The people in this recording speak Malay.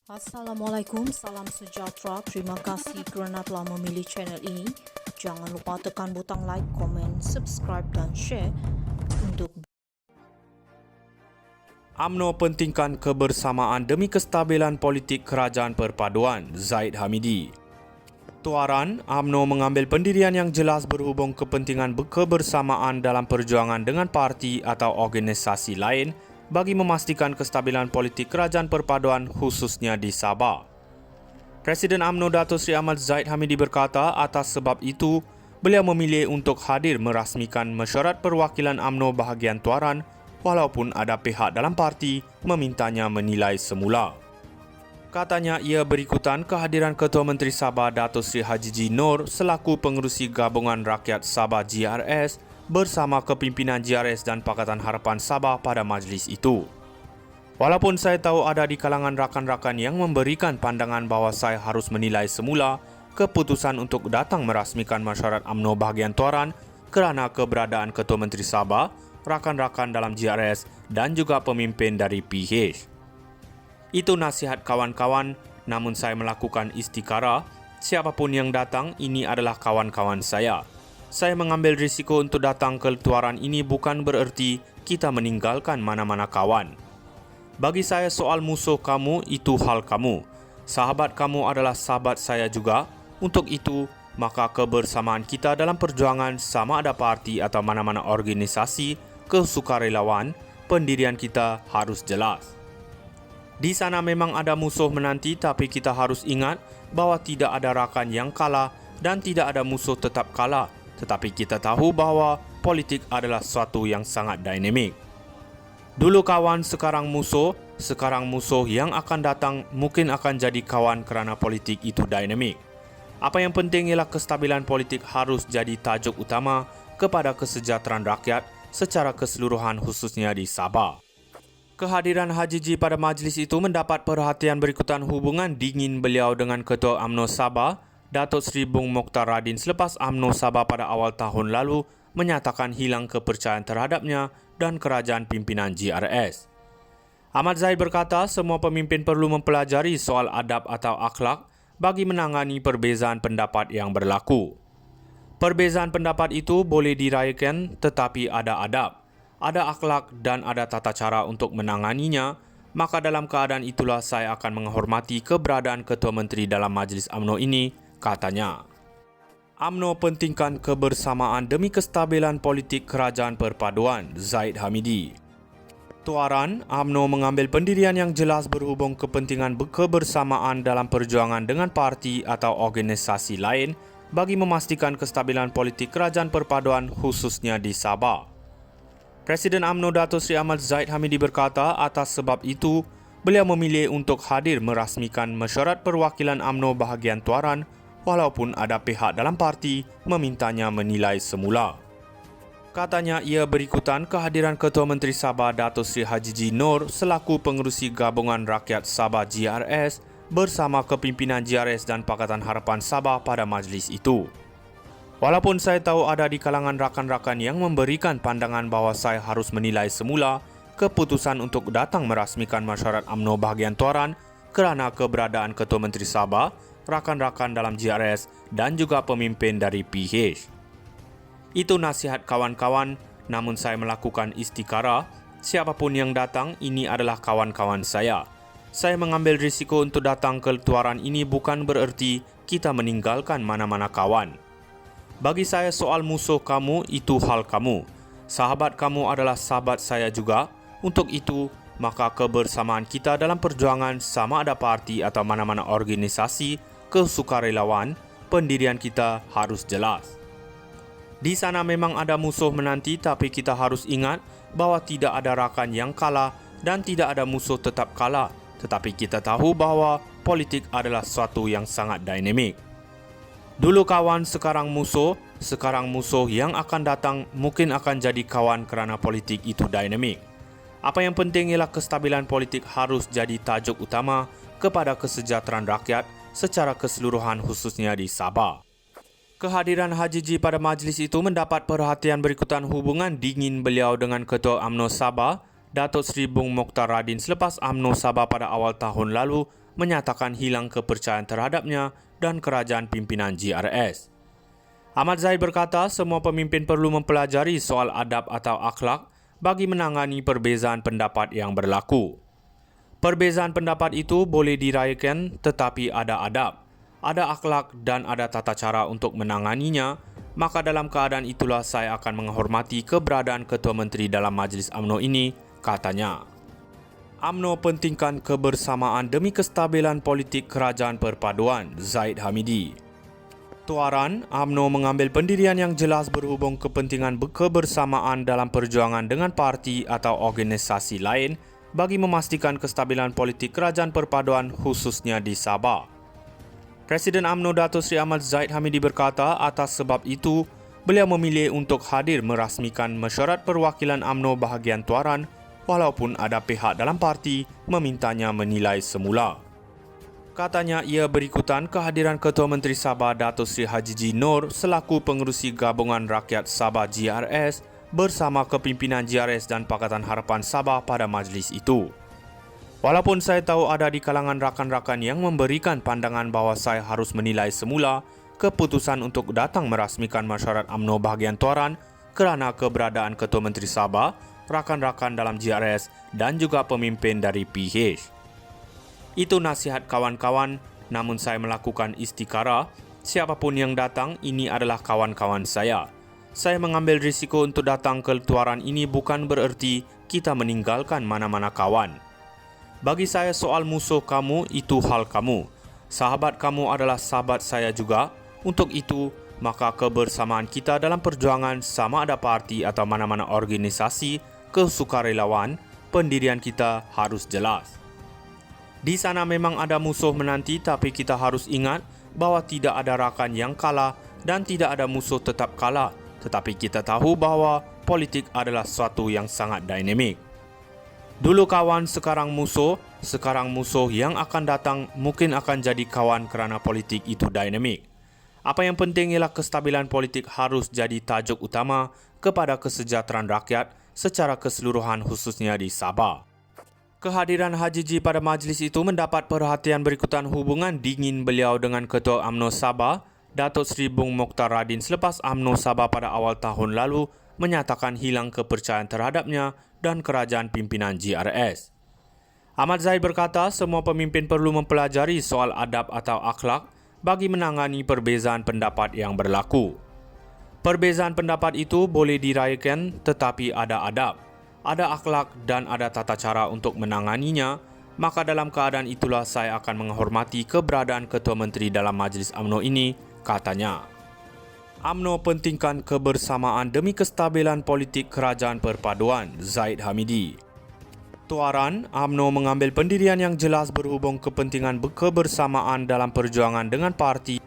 Assalamualaikum, salam sejahtera. Terima kasih kerana telah memilih channel ini. Jangan lupa tekan butang like, komen, subscribe dan share untuk UMNO pentingkan kebersamaan demi kestabilan politik kerajaan perpaduan, Zaid Hamidi. Tuaran, UMNO mengambil pendirian yang jelas berhubung kepentingan kebersamaan dalam perjuangan dengan parti atau organisasi lain bagi memastikan kestabilan politik kerajaan perpaduan khususnya di Sabah. Presiden UMNO Datuk Seri Ahmad Zaid Hamidi berkata atas sebab itu, beliau memilih untuk hadir merasmikan mesyuarat perwakilan UMNO bahagian Tuaran walaupun ada pihak dalam parti memintanya menilai semula. Katanya ia berikutan kehadiran Ketua Menteri Sabah Datuk Seri Haji G. Noor selaku pengerusi Gabungan Rakyat Sabah GRS bersama kepimpinan GRS dan Pakatan Harapan Sabah pada majlis itu. Walaupun saya tahu ada di kalangan rakan-rakan yang memberikan pandangan bahawa saya harus menilai semula keputusan untuk datang merasmikan mesyuarat UMNO bahagian Tuaran kerana keberadaan Ketua Menteri Sabah, rakan-rakan dalam GRS dan juga pemimpin dari PH. Itu nasihat kawan-kawan, namun saya melakukan istikharah. Siapapun yang datang, ini adalah kawan-kawan saya. Saya mengambil risiko untuk datang ke Tuaran ini bukan bererti kita meninggalkan mana-mana kawan. Bagi saya soal musuh kamu itu hal kamu. Sahabat kamu adalah sahabat saya juga. Untuk itu, maka kebersamaan kita dalam perjuangan sama ada parti atau mana-mana organisasi, kesukarelawan, pendirian kita harus jelas. Di sana memang ada musuh menanti, tapi kita harus ingat bahawa tidak ada rakan yang kalah dan tidak ada musuh tetap kalah. Tetapi kita tahu bahawa politik adalah sesuatu yang sangat dinamik. Dulu kawan, sekarang musuh yang akan datang mungkin akan jadi kawan kerana politik itu dinamik. Apa yang penting ialah kestabilan politik harus jadi tajuk utama kepada kesejahteraan rakyat secara keseluruhan khususnya di Sabah. Kehadiran Haji G pada majlis itu mendapat perhatian berikutan hubungan dingin beliau dengan Ketua UMNO Sabah, Datuk Seri Bung Mokhtar Radin selepas UMNO Sabah pada awal tahun lalu menyatakan hilang kepercayaan terhadapnya dan kerajaan pimpinan GRS. Ahmad Zaid berkata semua pemimpin perlu mempelajari soal adab atau akhlak bagi menangani perbezaan pendapat yang berlaku. Perbezaan pendapat itu boleh dirayakan tetapi ada adab, ada akhlak dan ada tata cara untuk menanganinya, maka dalam keadaan itulah saya akan menghormati keberadaan Ketua Menteri dalam majlis UMNO ini, katanya. UMNO pentingkan kebersamaan demi kestabilan politik kerajaan perpaduan, Zaid Hamidi. Tuaran, UMNO mengambil pendirian yang jelas berhubung kepentingan kebersamaan dalam perjuangan dengan parti atau organisasi lain bagi memastikan kestabilan politik kerajaan perpaduan khususnya di Sabah. Presiden UMNO Datuk Seri Ahmad Zaid Hamidi berkata atas sebab itu, beliau memilih untuk hadir merasmikan mesyuarat perwakilan UMNO bahagian Tuaran walaupun ada pihak dalam parti memintanya menilai semula. Katanya ia berikutan kehadiran Ketua Menteri Sabah Datuk Seri Haji G. Noor selaku pengerusi Gabungan Rakyat Sabah GRS bersama kepimpinan GRS dan Pakatan Harapan Sabah pada majlis itu. Walaupun saya tahu ada di kalangan rakan-rakan yang memberikan pandangan bahawa saya harus menilai semula keputusan untuk datang merasmikan mesyuarat UMNO bahagian Tuaran kerana keberadaan Ketua Menteri Sabah, rakan-rakan dalam GRS dan juga pemimpin dari PH. Itu nasihat kawan-kawan, namun saya melakukan istikharah. Siapapun yang datang, ini adalah kawan-kawan saya. Saya mengambil risiko untuk datang ke Tuaran ini bukan bererti kita meninggalkan mana-mana kawan. Bagi saya soal musuh kamu itu hal kamu. Sahabat kamu adalah sahabat saya juga. Untuk itu, maka kebersamaan kita dalam perjuangan sama ada parti atau mana-mana organisasi, kesukarelawan, pendirian kita harus jelas. Di sana memang ada musuh menanti, tapi kita harus ingat bahawa tidak ada rakan yang kalah dan tidak ada musuh tetap kalah. Tetapi kita tahu bahawa politik adalah sesuatu yang sangat dinamik. Dulu kawan, sekarang musuh yang akan datang mungkin akan jadi kawan kerana politik itu dinamik. Apa yang penting ialah kestabilan politik harus jadi tajuk utama kepada kesejahteraan rakyat secara keseluruhan khususnya di Sabah. Kehadiran Haji G pada majlis itu mendapat perhatian berikutan hubungan dingin beliau dengan Ketua UMNO Sabah, Datuk Seri Bung Mokhtar Radin selepas UMNO Sabah pada awal tahun lalu menyatakan hilang kepercayaan terhadapnya dan kerajaan pimpinan GRS. Ahmad Zahid berkata semua pemimpin perlu mempelajari soal adab atau akhlak bagi menangani perbezaan pendapat yang berlaku. Perbezaan pendapat itu boleh dirayakan tetapi ada adab, ada akhlak dan ada tata cara untuk menanganinya, maka dalam keadaan itulah saya akan menghormati keberadaan Ketua Menteri dalam Majlis UMNO ini, katanya. UMNO pentingkan kebersamaan demi kestabilan politik kerajaan perpaduan, Zahid Hamidi. Tuaran, UMNO mengambil pendirian yang jelas berhubung kepentingan kebersamaan dalam perjuangan dengan parti atau organisasi lain bagi memastikan kestabilan politik kerajaan perpaduan khususnya di Sabah. Presiden UMNO Datuk Seri Ahmad Zahid Hamidi berkata atas sebab itu, beliau memilih untuk hadir merasmikan mesyuarat perwakilan UMNO bahagian Tuaran walaupun ada pihak dalam parti memintanya menilai semula. Katanya ia berikutan kehadiran Ketua Menteri Sabah Datuk Seri Haji G. Noor selaku pengerusi Gabungan Rakyat Sabah GRS bersama kepimpinan GRS dan Pakatan Harapan Sabah pada majlis itu. Walaupun saya tahu ada di kalangan rakan-rakan yang memberikan pandangan bahawa saya harus menilai semula keputusan untuk datang merasmikan mesyuarat UMNO bahagian Tuaran kerana keberadaan Ketua Menteri Sabah, rakan-rakan dalam GRS dan juga pemimpin dari PH. Itu nasihat kawan-kawan, namun saya melakukan istikharah, siapapun yang datang ini adalah kawan-kawan saya. Saya mengambil risiko untuk datang ke Tuaran ini bukan bererti kita meninggalkan mana-mana kawan. Bagi saya soal musuh kamu itu hal kamu. Sahabat kamu adalah sahabat saya juga. Untuk itu, maka kebersamaan kita dalam perjuangan sama ada parti atau mana-mana organisasi, kesukarelawan, pendirian kita harus jelas. Di sana memang ada musuh menanti tapi kita harus ingat bahawa tidak ada rakan yang kalah dan tidak ada musuh tetap kalah. Tetapi kita tahu bahawa politik adalah sesuatu yang sangat dinamik. Dulu kawan, sekarang musuh yang akan datang mungkin akan jadi kawan kerana politik itu dinamik. Apa yang penting ialah kestabilan politik harus jadi tajuk utama kepada kesejahteraan rakyat secara keseluruhan khususnya di Sabah. Kehadiran Haji G pada majlis itu mendapat perhatian berikutan hubungan dingin beliau dengan Ketua UMNO Sabah, Datuk Seri Bung Mokhtar Radin selepas UMNO Sabah pada awal tahun lalu menyatakan hilang kepercayaan terhadapnya dan kerajaan pimpinan GRS. Ahmad Zahid berkata semua pemimpin perlu mempelajari soal adab atau akhlak bagi menangani perbezaan pendapat yang berlaku. Perbezaan pendapat itu boleh dirayakan tetapi ada adab, ada akhlak dan ada tata cara untuk menanganinya, maka dalam keadaan itulah saya akan menghormati keberadaan Ketua Menteri dalam Majlis UMNO ini, katanya. UMNO pentingkan kebersamaan demi kestabilan politik kerajaan perpaduan, Zahid Hamidi. Tuaran, UMNO mengambil pendirian yang jelas berhubung kepentingan kebersamaan dalam perjuangan dengan parti